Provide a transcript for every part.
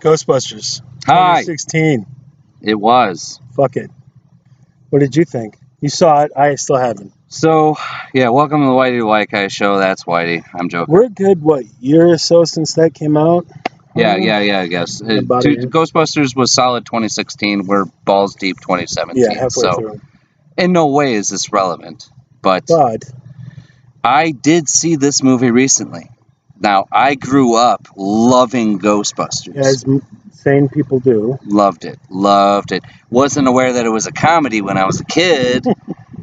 Ghostbusters. Hi. 2016. It was. Fuck it. What did you think? You saw it. I still haven't. So, yeah, welcome to the Whitey the White Guy show. That's Whitey. I'm joking. We're good, what, year or so since that came out? Yeah, I guess. Ghostbusters was solid 2016. We're balls deep 2017. Yeah, halfway through. In no way is this relevant. But I did see this movie recently. Now, I grew up loving Ghostbusters. As sane people do. Loved it. Wasn't aware that it was a comedy when I was a kid.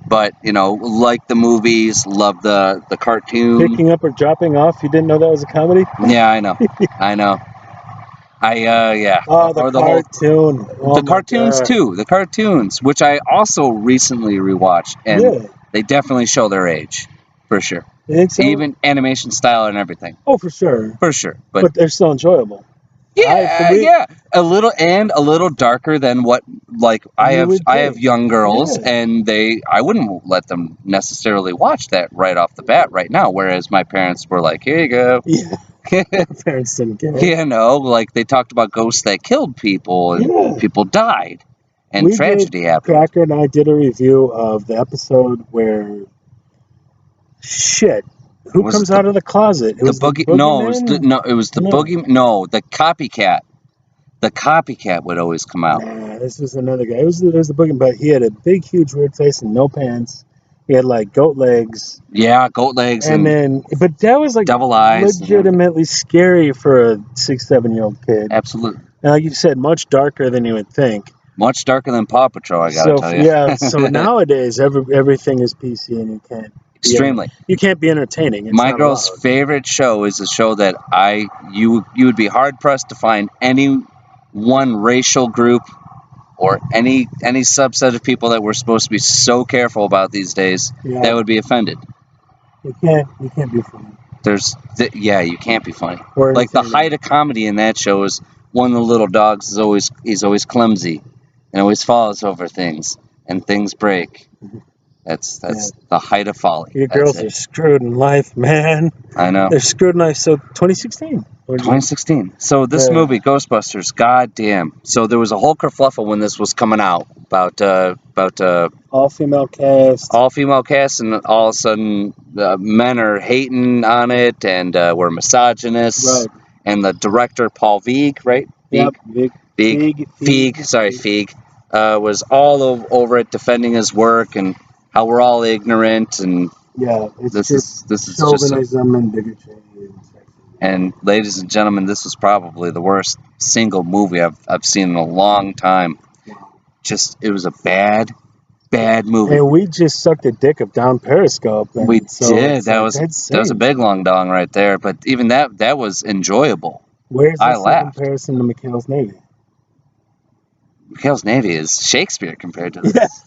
But, you know, liked the movies, loved the cartoon. Picking up or dropping off, you didn't know that was a comedy? Yeah, I know. Yeah. Oh, the cartoon. The cartoons, too. The cartoons, which I also recently rewatched. And they definitely show their age, for sure. You think so? Even animation style and everything. Oh, for sure. For sure. But they're still enjoyable. Yeah. A little darker than what, like, I have young girls, and I wouldn't let them necessarily watch that right off the bat right now, whereas my parents were like, here you go. Yeah. Parents didn't get it. You know, like, they talked about ghosts that killed people, and people died, and tragedy happened. Cracker and I did a review of the episode where, who comes out of the closet? It was the copycat. The copycat would always come out. Nah, this was another guy. It was the boogeyman, but he had a big, huge, weird face and no pants. He had like goat legs. Yeah, goat legs. But that was like devil eyes. Legitimately scary for a 6-7-year-old kid. Absolutely. And like you said, much darker than you would think. Much darker than Paw Patrol, I gotta tell you. Yeah. So nowadays, everything is PC, and you can't. Extremely. You can't be entertaining. My girl's favorite show is a show that you would be hard pressed to find any one racial group or any subset of people that we're supposed to be so careful about these days that would be offended. You can't be funny. You can't be funny. Like the height of comedy in that show is one of the little dogs he's always clumsy and always falls over things and things break. That's the height of folly. Your girls are screwed in life, man. I know. They're screwed in life. So 2016. 2016. So this movie, Ghostbusters, goddamn. So there was a whole kerfluffle when this was coming out about all-female cast. All-female cast, and all of a sudden men are hating on it, and we're misogynists. Right. And the director, Paul Feig, right? Feig. Was all over it, defending his work and how we're all ignorant, and this is chauvinism and bigotry. And ladies and gentlemen, this was probably the worst single movie I've seen in a long time. It was a bad movie. And we just sucked a dick of down Periscope. We did. That was a big long dong right there. But even that was enjoyable. Where's this in comparison to McHale's Navy? McHale's Navy is Shakespeare compared to this.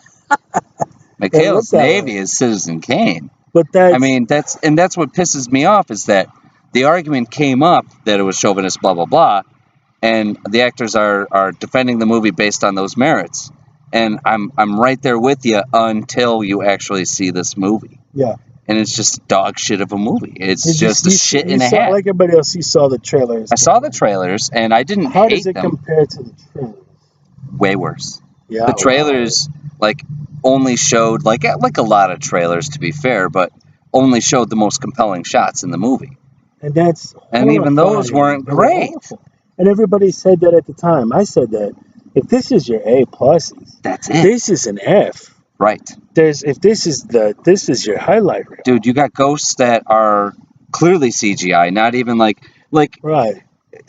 McHale's Navy is Citizen Kane. But that's what pisses me off is that the argument came up that it was chauvinist, blah blah blah, and the actors are defending the movie based on those merits. And I'm right there with you until you actually see this movie. Yeah. And it's just dog shit of a movie. It's just a shit in a hat. Like everybody else, you saw the trailers. I saw the trailers, and I didn't hate them. How does it compare to the trailers? Way worse. Yeah. The trailers only showed like a lot of trailers, to be fair, but only showed the most compelling shots in the movie. And even those weren't great. And everybody said that at the time. I said that if this is your A+, that's it. This is an F. Right. If this is your highlight reel. Dude, you got ghosts that are clearly CGI, not even like right.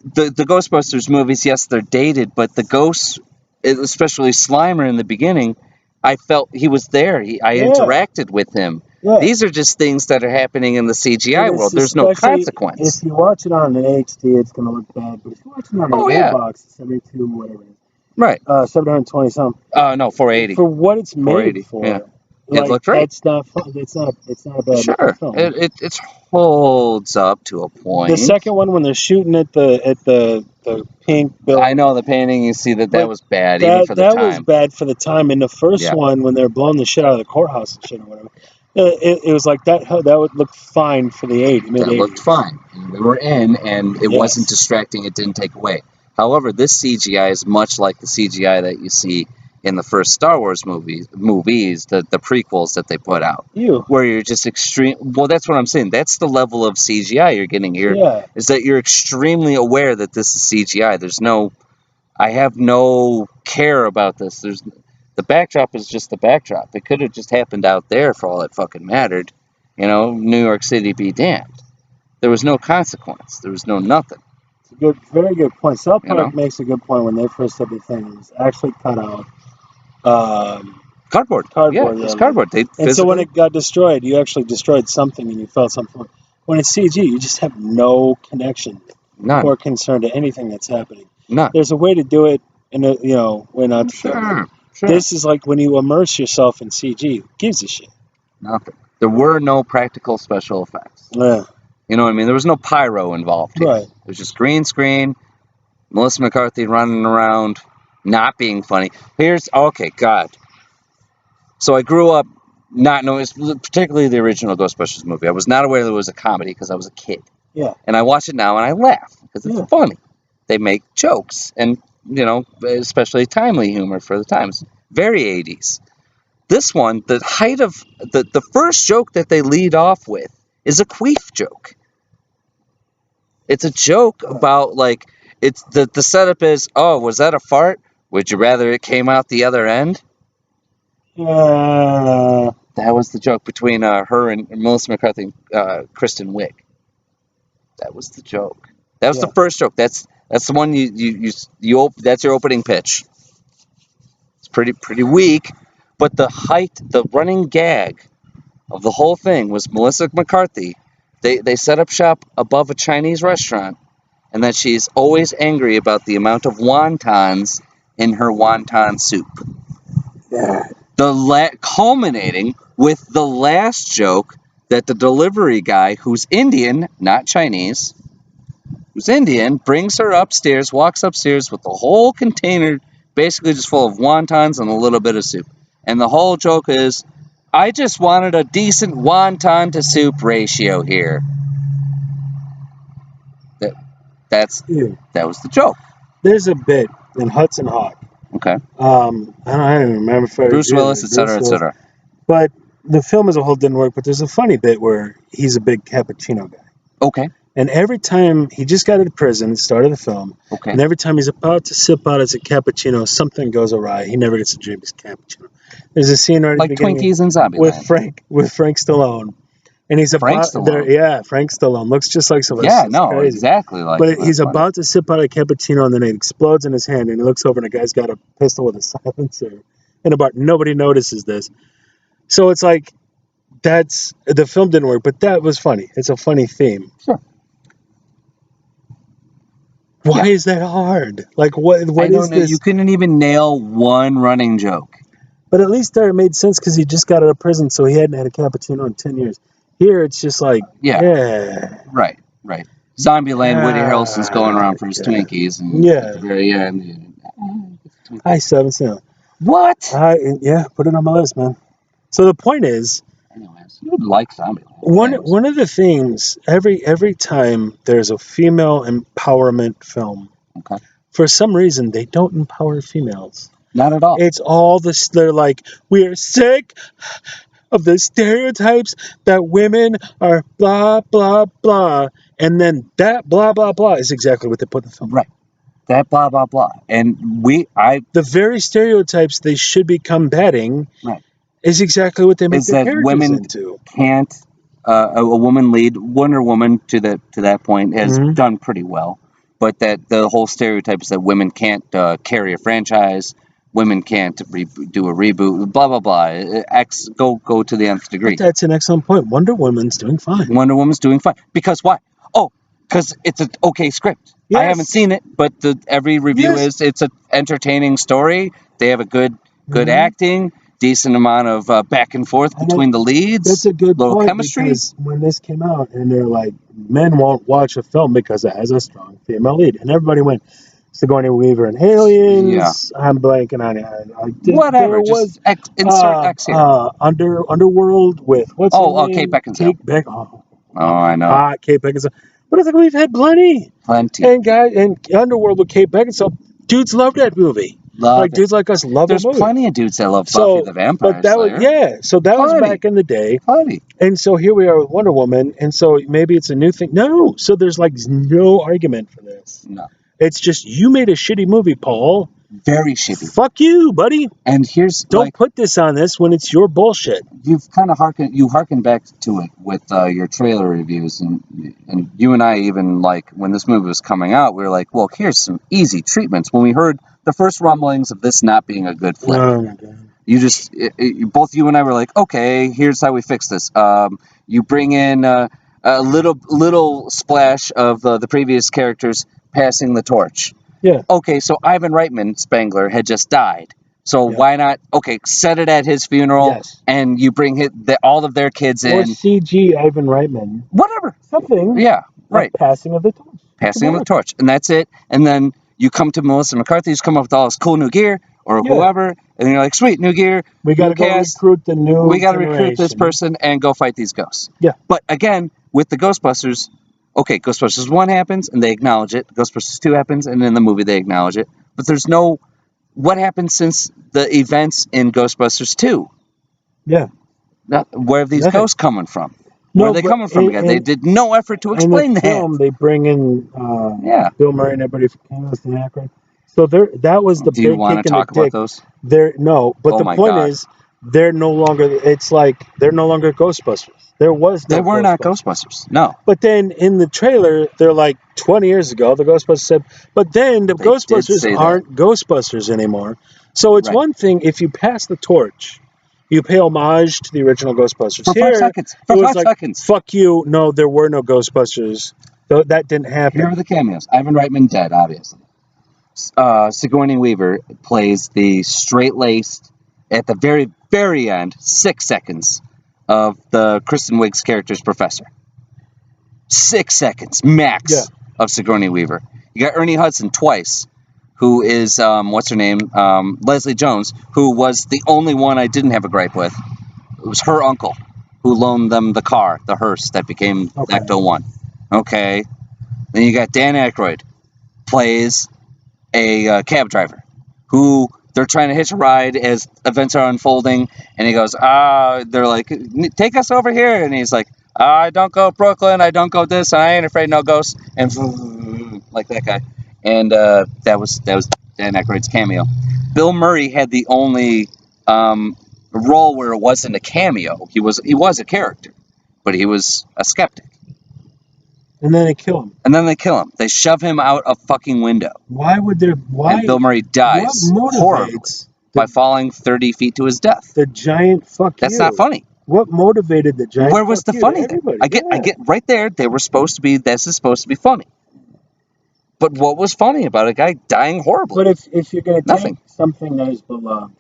The Ghostbusters movies, yes, they're dated, but the ghosts, especially Slimer in the beginning, I felt he was there. I interacted with him. Yeah. These are just things that are happening in the CGI world. There's no consequence. If you watch it on an HD, it's going to look bad. But if you watch it on an box, 72, whatever it is. Right. 720 something. No, 480. For what it's made for. Yeah. It looked great. It's not a bad film. It holds up to a point. The second one, when they're shooting at the pink building. I know the painting. You see that was bad even for the time. That was bad for the time. And the first one, when they're blowing the shit out of the courthouse and shit or whatever, it was like that. That would look fine for the 80s. That looked fine. And we were in, and it wasn't distracting. It didn't take away. However, this CGI is much like the CGI that you see in the first Star Wars movies, the prequels that they put out, where you're just extreme. Well, that's what I'm saying. That's the level of CGI you're getting here. Yeah. Is that you're extremely aware that this is CGI. There's no, I have no care about this. The backdrop is just the backdrop. It could have just happened out there for all it fucking mattered. You know, New York City be damned. There was no consequence. There was no nothing. It's a good, very good point. South Park You know? makes a good point when they first did the thing. It was actually cut out. Cardboard. Yeah, it was cardboard. And so when it got destroyed, you actually destroyed something and you felt something. When it's CG, you just have no connection or concern to anything that's happening. None. There's a way to do it, and you know, way not to film. Sure. This is like when you immerse yourself in CG. Who gives a shit? Nothing. There were no practical special effects. Yeah. You know what I mean? There was no pyro involved here. Right. It was just green screen, Melissa McCarthy running around, not being funny. Okay, God. So I grew up not knowing, particularly the original Ghostbusters movie. I was not aware that it was a comedy because I was a kid. Yeah. And I watch it now and I laugh because it's funny. They make jokes and, you know, especially timely humor for the times. Very 80s. This one, the height of the first joke that they lead off with is a queef joke. It's a joke about, like, it's the setup is, oh, was that a fart? Would you rather it came out the other end? That was the joke between her and Melissa McCarthy and Kristen Wiig. That was the joke. That was the first joke. That's the one that's your opening pitch. It's pretty weak, but the running gag of the whole thing was Melissa McCarthy. They set up shop above a Chinese restaurant, and that she's always angry about the amount of wontons in her wonton soup. Yeah. Culminating with the last joke that the delivery guy, who's Indian, not Chinese, who's Indian, brings her upstairs, walks upstairs with the whole container basically just full of wontons and a little bit of soup. And the whole joke is, I just wanted a decent wonton to soup ratio here. That was the joke. There's a bit in Hudson Hawk. Okay. I don't even remember if Bruce Willis, etc., etc. But the film as a whole didn't work. But there's a funny bit where he's a big cappuccino guy. Okay. And every time he just got out of prison, the start of the film. Okay. And every time he's about to sip out his cappuccino, something goes awry. He never gets to drink his cappuccino. There's a scene right at the beginning Twinkies and Zombieland with Frank Stallone. And he's Frank Stallone looks just like Sylvester. Yeah, no, exactly like. But he's about to sip out a cappuccino, and then it explodes in his hand, and he looks over, and the guy's got a pistol with a silencer in a bar. Nobody notices this, so it's like the film didn't work, but that was funny. It's a funny theme. Sure. Why is that hard? Like what is this? You couldn't even nail one running joke. But at least there it made sense because he just got out of prison, so he hadn't had a cappuccino in 10 years. Here, it's just like, Right. Zombieland, Woody Harrelson's going around for his Twinkies. And at the very end. I still haven't seen it. What? Put it on my list, man. So the point is, anyways, you would like Zombieland. One of the things, every time there's a female empowerment film, for some reason, they don't empower females. Not at all. It's all this, they're like, we're sick of the stereotypes that women are blah, blah, blah. And then that blah, blah, blah is exactly what they put in the film. Right. That blah, blah, blah. And the very stereotypes they should be combating is exactly what they make their characters into. Can't, a woman lead, Wonder Woman to that point has done pretty well. But that the whole stereotype is that women can't carry a franchise. Women can't do a reboot, blah, blah, blah. Go to the nth degree. But that's an excellent point. Wonder Woman's doing fine. Because why? Oh, because it's an okay script. Yes. I haven't seen it, but every review is it's an entertaining story. They have a good acting, decent amount of back and forth between the leads. That's a good point, chemistry. Because when this came out, and they're like, men won't watch a film because it has a strong female lead. And everybody went, Sigourney Weaver and Aliens. Yeah. I'm blanking on it. Whatever. Just insert X here. Underworld with what's her name? Kate Beckinsale. I know. Kate Beckinsale. But I think we've had plenty. Plenty. And Underworld with Kate Beckinsale, dudes love that movie. Love it. Dudes like us love There's a movie. plenty of dudes that love Buffy the Vampire But that Slayer. so that was back in the day. Plenty. And so here we are with Wonder Woman, and so maybe it's a new thing. No, so there's like no argument for this. No. It's just you made a shitty movie, Paul. Very shitty. Fuck you, buddy. And don't put this on this when it's your bullshit. You've kind of harkened back to it with your trailer reviews, and you and I even like when this movie was coming out, we were like, well, here's some easy treatments. When we heard the first rumblings of this not being a good flick, oh my God. Both you and I were like, okay, here's how we fix this. You bring in a little splash of the previous characters passing the torch. Yeah. Okay, so Ivan Reitman, Spangler, had just died. So why not, set it at his funeral, and you bring all of their kids in. Or CG Ivan Reitman. Whatever. Something. Yeah, right. Passing of the torch. Passing of the torch. And that's it. And then you come to Melissa McCarthy, who's come up with all this cool new gear, or whoever, and you're like, sweet, new gear. We got to go recruit the new We got to recruit this person and go fight these ghosts. Yeah. But again, with the Ghostbusters, Ghostbusters 1 happens, and they acknowledge it. Ghostbusters 2 happens, and in the movie they acknowledge it. But there's no... What happened since the events in Ghostbusters 2? Yeah. Where are these ghosts coming from? Where are they coming from again? They did no effort to explain that. In the film, they bring in Bill Murray and everybody from Canada and Akron. So that was the big kick in the dick. Do you want to talk about those? No, but the point is, they're no longer... It's like, they're no longer Ghostbusters. There was no They were not Ghostbusters, no. But then in the trailer, they're like 20 years ago, the Ghostbusters said, but then the Ghostbusters aren't Ghostbusters anymore. So it's one thing if you pass the torch, you pay homage to the original Ghostbusters. For 5 seconds. For 5 seconds. Fuck you. No, there were no Ghostbusters. That didn't happen. Here are the cameos. Ivan Reitman dead, obviously. Sigourney Weaver plays the straight-laced, at the very, very end, 6 seconds, of the Kristen Wiig's character's professor. 6 seconds, max, of Sigourney Weaver. You got Ernie Hudson twice, who is, what's her name? Leslie Jones, who was the only one I didn't have a gripe with. It was her uncle, who loaned them the car, the hearse, that became Ecto-1. Okay. Then you got Dan Aykroyd, plays a cab driver, who... They're trying to hitch a ride as events are unfolding, and he goes, they're like, take us over here. And he's like, I don't go Brooklyn, I don't go this, and I ain't afraid no ghosts. And like that guy. And that was Dan Aykroyd's cameo. Bill Murray had the only role where it wasn't a cameo. He was a character, but he was a skeptic. And then they kill him. They shove him out a fucking window. Why would there... Why? And Bill Murray dies horribly by falling 30 feet to his death. The giant fuck That's not funny. What motivated the giant Where was the funny thing? I get right there. They were supposed to be... This is supposed to be funny. But what was funny about a guy dying horribly? But if you're going to take something that is beloved...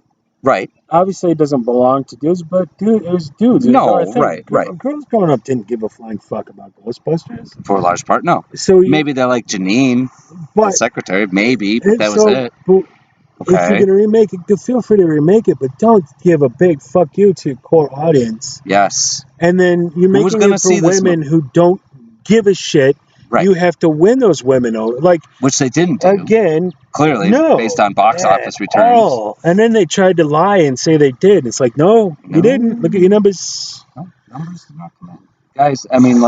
Right. Obviously, it doesn't belong to dudes, but it was dudes. No, right. Girls growing up didn't give a flying fuck about Ghostbusters. For a large part, no. So maybe they're like Janine, the secretary, maybe, but that was it. If you're going to remake it, feel free to remake it, but don't give a big fuck you to your core audience. Yes. And then you're making it for women who don't give a shit. Right. You have to win those women over, which they didn't do. Again, clearly, based on box office returns. And then they tried to lie and say they did. It's like, no, you didn't. Look at your numbers. No, numbers did not come in. Guys, I mean,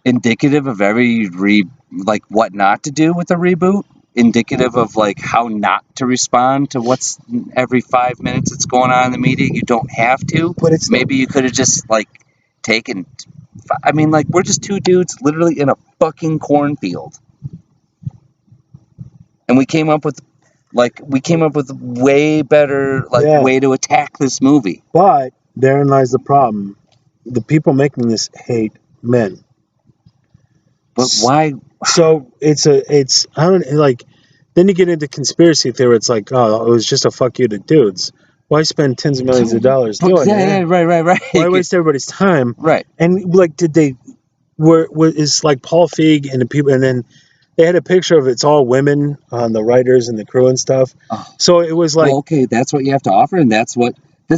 indicative of what not to do with a reboot. Indicative of how not to respond to what's every 5 minutes that's going on in the media. You don't have to. But maybe you could have just taken. I mean, we're just two dudes literally in a fucking cornfield. And we came up with way better, way to attack this movie. But therein lies the problem. The people making this hate men. But why? So then you get into conspiracy theory. It's like, oh, it was just a fuck you to dudes. Why spend tens of millions of dollars doing it? Yeah, right. Why waste everybody's time? Right. And is Paul Feig and the people, and then they had a picture of it's all women on the writers and the crew and stuff. Oh. So it was that's what you have to offer, and this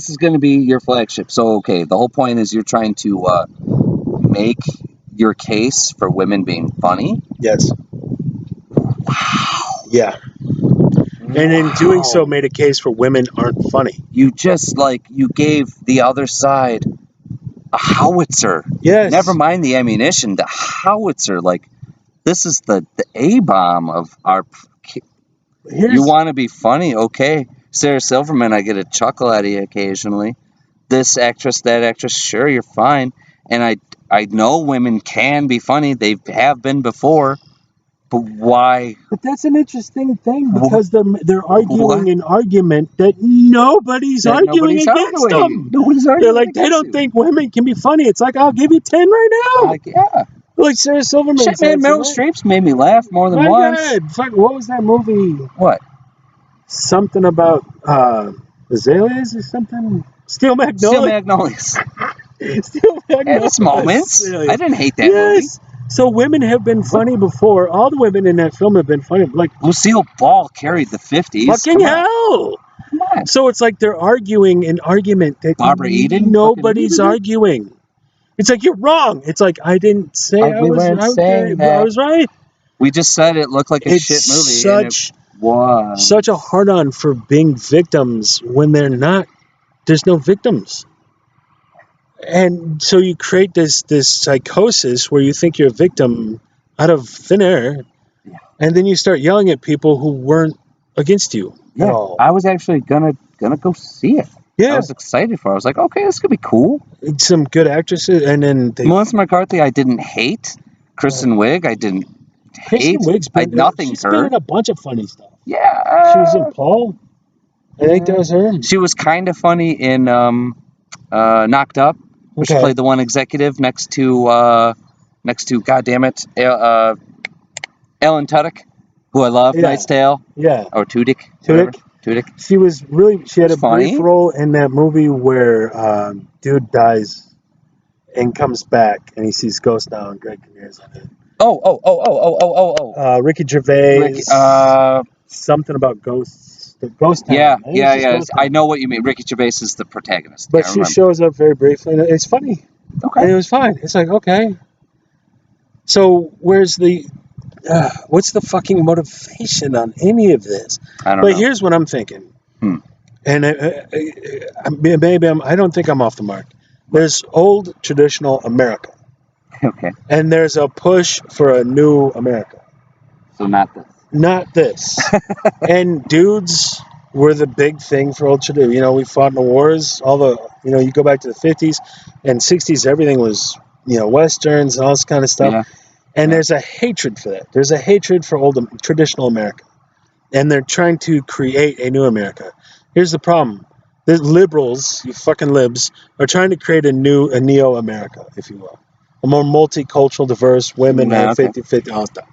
is going to be your flagship. So the whole point is you're trying to make your case for women being funny. Yes. Wow. Yeah. And in doing so, made a case for women aren't funny. You just you gave the other side a howitzer. Yes. Never mind the ammunition, the howitzer. This is the A-bomb of our. You want to be funny, okay? Sarah Silverman, I get a chuckle out of you occasionally. This actress, that actress, sure, you're fine. And I know women can be funny. They have been before. But why? But that's an interesting thing because they're arguing an argument that nobody's arguing against them. Nobody's arguing. They're like, they don't think women can be funny. It's like, I'll give you 10 right now. Yeah. Like Sarah Silverman. Shit, man, Meryl Streep's made me laugh more than once. God. Fuck, what was that movie? What? Something about azaleas or something? Steel Magnolias. Steel Magnolias. Had its moments. I didn't hate that movie. So women have been funny before. All the women in that film have been funny. Like Lucille Ball carried the 50s. Fucking hell! Come on. So it's like they're arguing an argument that Barbara Eden? Nobody's arguing. It's like, you're wrong. It's like, I didn't say I was right. We just said it looked like a shit movie. It's such a hard-on for being victims when they're not. There's no victims. And so you create this psychosis where you think you're a victim out of thin air, and then you start yelling at people who weren't against you. Yeah, I was actually gonna go see it. Yeah, I was excited for it. I was like, okay, this could be cool. Some good actresses, and then Melissa McCarthy, I didn't hate. Kristen Wiig, I didn't hate. Wiig's been she's been in a bunch of funny stuff. Yeah, she was in Paul. I think that was her. She was kind of funny in Knocked Up. She played the one executive next to goddammit, Ellen Tudyk, who I love. Knight's Tale. Yeah. Or Tudyk. She had a brief role in that movie where dude dies and comes back and he sees ghosts now and Greg Kinnear's in it. Ricky Gervais. Something about ghosts. The ghost town. Yeah. I know what you mean. Ricky Gervais is the protagonist. But she shows up very briefly. And it's funny. Okay. And it was fine. It's like, okay. So where's what's the fucking motivation on any of this? I don't know. But here's what I'm thinking. And maybe I don't think I'm off the mark. There's old traditional America. Okay. And there's a push for a new America. So not this. And dudes were the big thing for old tradition. You know, we fought in the wars. You go back to the 50s and 60s, everything was, Westerns and all this kind of stuff. Yeah. And there's a hatred for that. There's a hatred for old traditional America. And they're trying to create a new America. Here's the problem. The liberals, you fucking libs, are trying to create a neo-America, if you will. A more multicultural, diverse, women, 50-50, all that stuff.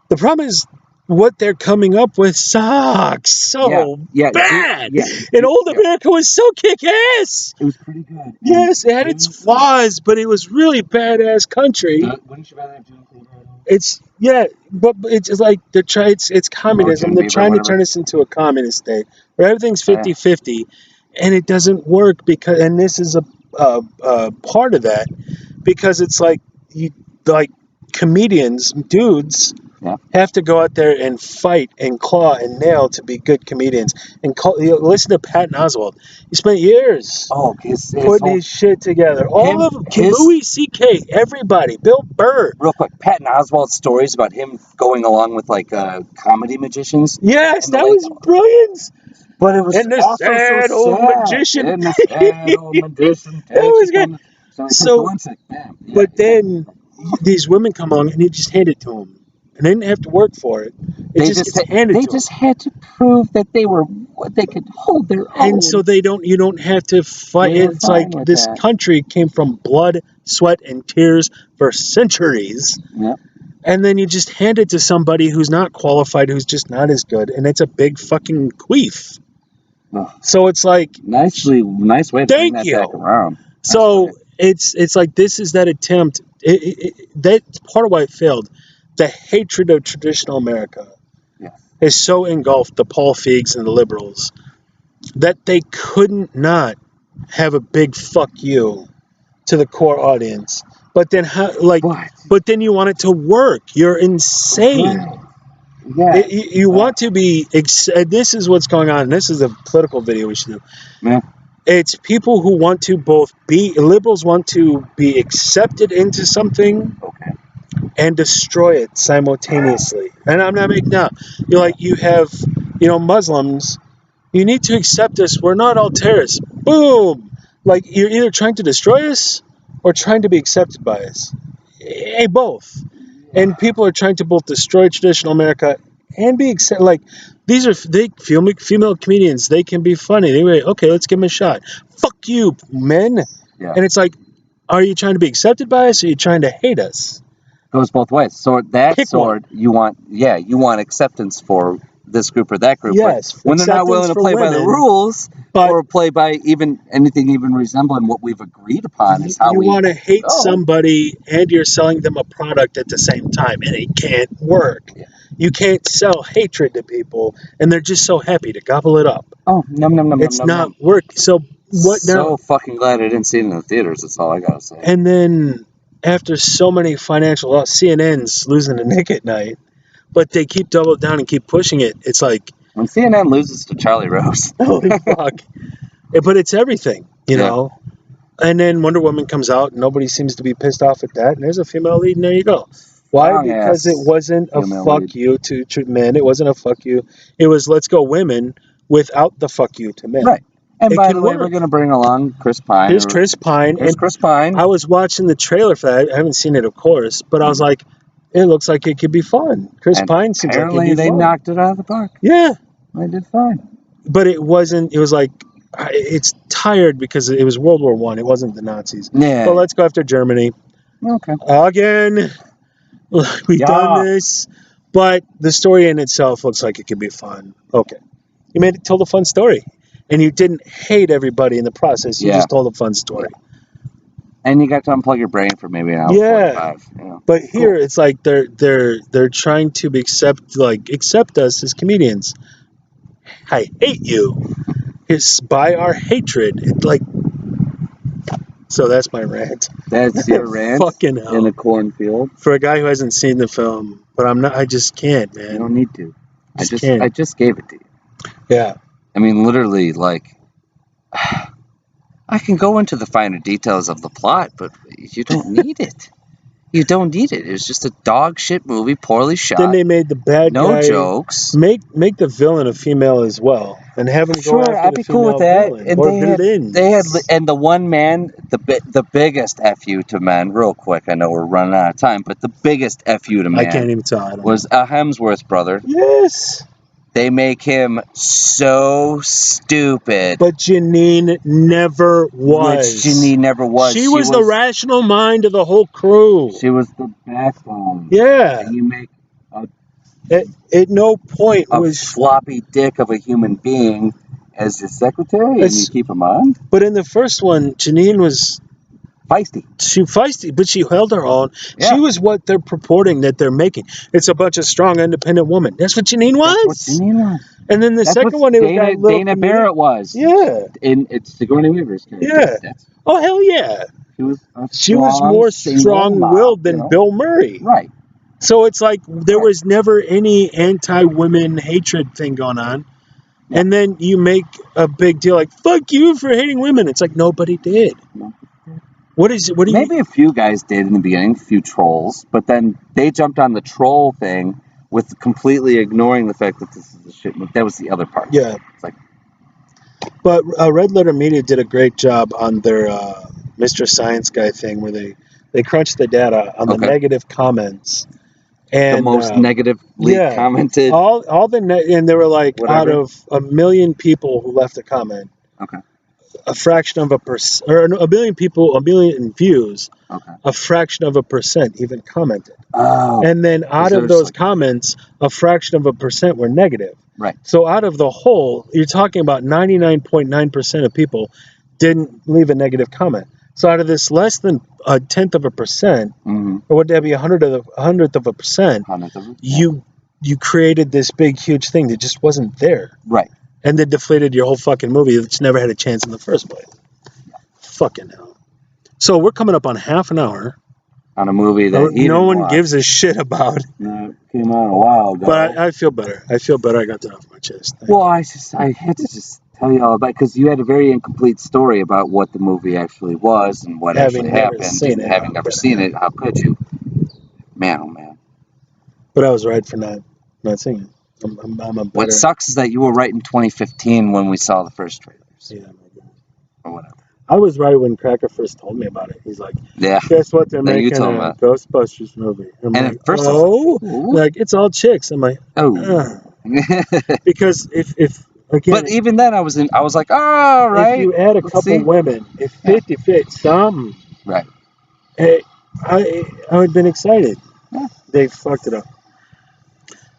The problem is what they're coming up with sucks so bad. And old America was so kick-ass. It was pretty good. Yes, it had its flaws, but it was really badass country. Wouldn't you rather have June Cleaver? But it's like it's communism. They're trying to turn us into a communist state where everything's 50-50, and it doesn't work and this is a part of that because it's like comedians, dudes. Yeah. Have to go out there and fight and claw and nail to be good comedians. And listen to Patton Oswalt. He spent years putting his shit together. All of them. Louis C.K., everybody. Bill Burr. Real quick, Patton Oswalt's stories about him going along with comedy magicians. Yes, that was brilliant. But it was the sad old magician. And the sad old magician. That was good. But then these women come along and you just hand it to them. And they didn't have to work for it. They just had to prove that they could hold their own. And so you don't have to fight. It's like this country came from blood, sweat, and tears for centuries. Yeah. And then you just hand it to somebody who's not qualified, who's just not as good. And it's a big fucking queef. Oh. So it's like... Nice way to bring that back around. So it's like this is that attempt. That's part of why it failed. The hatred of traditional America is so engulfed the Paul Feigs and the liberals that they couldn't not have a big fuck you to the core audience But then but then you want it to work. You're insane. Yeah. You want to be. This is what's going on. This is a political video we should do. Yeah. It's people who want to both be liberals, want to be accepted into something, Okay. and destroy it simultaneously. And I'm not making up. You have, Muslims. You need to accept us. We're not all terrorists. Boom. Like, you're either trying to destroy us or trying to be accepted by us. Hey, both. And people are trying to both destroy traditional America and be accepted. Like, these are female comedians. They can be funny. Okay, let's give them a shot. Fuck you, men. Yeah. And it's like, are you trying to be accepted by us or are you trying to hate us? Goes both ways. So that Pick sword, one. you want acceptance for this group or that group. Yes, but when they're not willing to play by the rules or play by anything even resembling what we've agreed upon is how you want to hate go. somebody and you're selling them a product at the same time, and it can't work. Yeah. You can't sell hatred to people, and they're just so happy to gobble it up. Oh, num. It's not work. So what now? So fucking glad I didn't see it in the theaters. That's all I gotta say. And then after so many financial loss, CNN's losing the nick at night, but they keep double down and keep pushing it. It's like when CNN loses to Charlie Rose. Holy fuck. But it's everything, you know. And then Wonder Woman comes out, and nobody seems to be pissed off at that. And there's a female lead, and there you go. Why? Because it wasn't a fuck you to men. It wasn't a fuck you. It was let's go women without the fuck you to men. Right. And by the way, we're going to bring along Chris Pine. Here's Chris Pine. Chris Pine. I was watching the trailer for that. I haven't seen it, of course, but I was like, it looks like it could be fun. Chris Pine seems like it could be fun. Apparently, they knocked it out of the park. Yeah. They did fine. But it wasn't, it was like, it's tired because it was World War I. It wasn't the Nazis. Yeah. But let's go after Germany. Okay. Again. We've done this. But the story in itself looks like it could be fun. Okay. You told a fun story. And you didn't hate everybody in the process. You just told a fun story. And you got to unplug your brain for maybe an hour 45. Yeah. But here it's like they're trying to accept us as comedians. I hate you. It's by our hatred. So that's my rant. That's your rant. Fucking hell. In a cornfield. For a guy who hasn't seen the film, but I just can't, man. You don't need to. I can't. just gave it to you. Yeah. I mean, literally, I can go into the finer details of the plot, but you don't need it. You don't need it. It was just a dog shit movie, poorly shot. Then they made the bad guy. No jokes. Make the villain a female as well, and have him go after I'd the be cool with that. And they had, and the one man, the biggest fu to men. Real quick, I know we're running out of time, but the biggest fu to men. I can't even tell. Was a Hemsworth brother. Yes. They make him so stupid. But Janine never was. Janine never was. She was the rational mind of the whole crew. She was the backbone. Yeah. And you make at no point a floppy dick of a human being as your secretary, and you keep him on. But in the first one, Janine was feisty, but she held her own. Yeah. She was what they're purporting that they're making. It's a bunch of strong, independent women. That's what Janine was. That's what Janine was. And then the second one, it was that little Dana Barrett was. Yeah. It's Sigourney Weaver's character. Yeah. Oh, hell yeah. She was more strong-willed than Bill Murray. Right. So it's like there was never any anti-women hatred thing going on. Yeah. And then you make a big deal like, fuck you for hating women. It's like nobody did. No. What do you Maybe a few guys did in the beginning, a few trolls, but then they jumped on the troll thing with completely ignoring the fact that this is the shit. That was the other part. Yeah. It's like, but Red Letter Media did a great job on their Mr. Science Guy thing where they crunched the data on the negative comments. And, the most negatively commented. All and they were like, out of 1 million people who left a comment. Okay. A fraction of 1%, or 1 million people, 1 million views, a fraction of 1% even commented. Oh, and then out of those comments, a fraction of 1% were negative. Right. So out of the whole, you're talking about 99.9% of people didn't leave a negative comment. So out of this less than 0.1%, or would that be 100th of a percent, you created this big, huge thing that just wasn't there. Right. And then deflated your whole fucking movie that's never had a chance in the first place. Fucking hell. So we're coming up on half an hour. on a movie that he no didn't one watch. gives a shit about. No, it came out a while ago. But I feel better. I feel better. I got that off my chest. Well, I had to just tell you all about, because you had a very incomplete story about what the movie actually was and what actually happened. And having never seen it, how could you? Man, oh man. But I was right for not seeing it. I'm a better. What sucks is that you were right in 2015 when we saw the first trailers. Yeah, my God. Or whatever. I was right when Cracker first told me about it. He's like, yeah. Guess what? They're Then you making told a me. Ghostbusters movie. I'm And like, at first I was like, it's all chicks. I'm like, oh. because if again, But even then, I was like, all right. if you add a couple women, if 50 fits something, right? Hey, I would have been excited. Yeah. They fucked it up.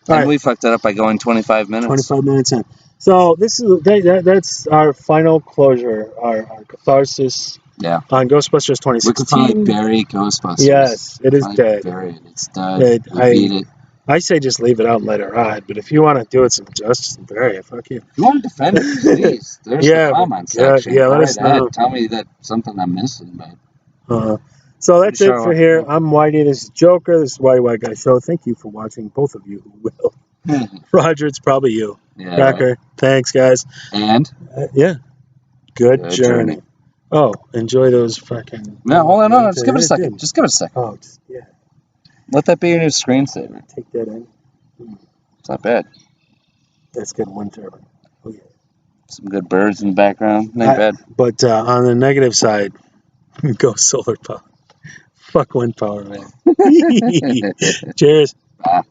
And we fucked it up by going 25 minutes. 25 minutes in. So this is that's our final closure, our catharsis. Yeah. On Ghostbusters 2016. We could finally bury Ghostbusters. Yes, it is dead. Bury it. It's dead. We beat it. I say just leave it out and let it ride. But if you want to do it some justice and bury it, fuck you. If you want to defend it, please. There's the comment section. Yeah, let us know. Tell me that something I'm missing, but. So that's it for here. I'm Whitey. This is Joker. This is Whitey White Guy Show. Thank you for watching, both of you who will. Roger, it's probably you. Yeah. Cracker. Right. Thanks, guys. And? Yeah. Good journey. Oh, enjoy those fucking. No, hold on. No, just give it a second. Just give it a second. Oh, yeah. Let that be your new screensaver. Take that in. It's not bad. That's good wind turbine. Oh, yeah. Some good birds in the background. Not bad. But on the negative side, go solar power. Fuck wind power, man. Cheers. Bye.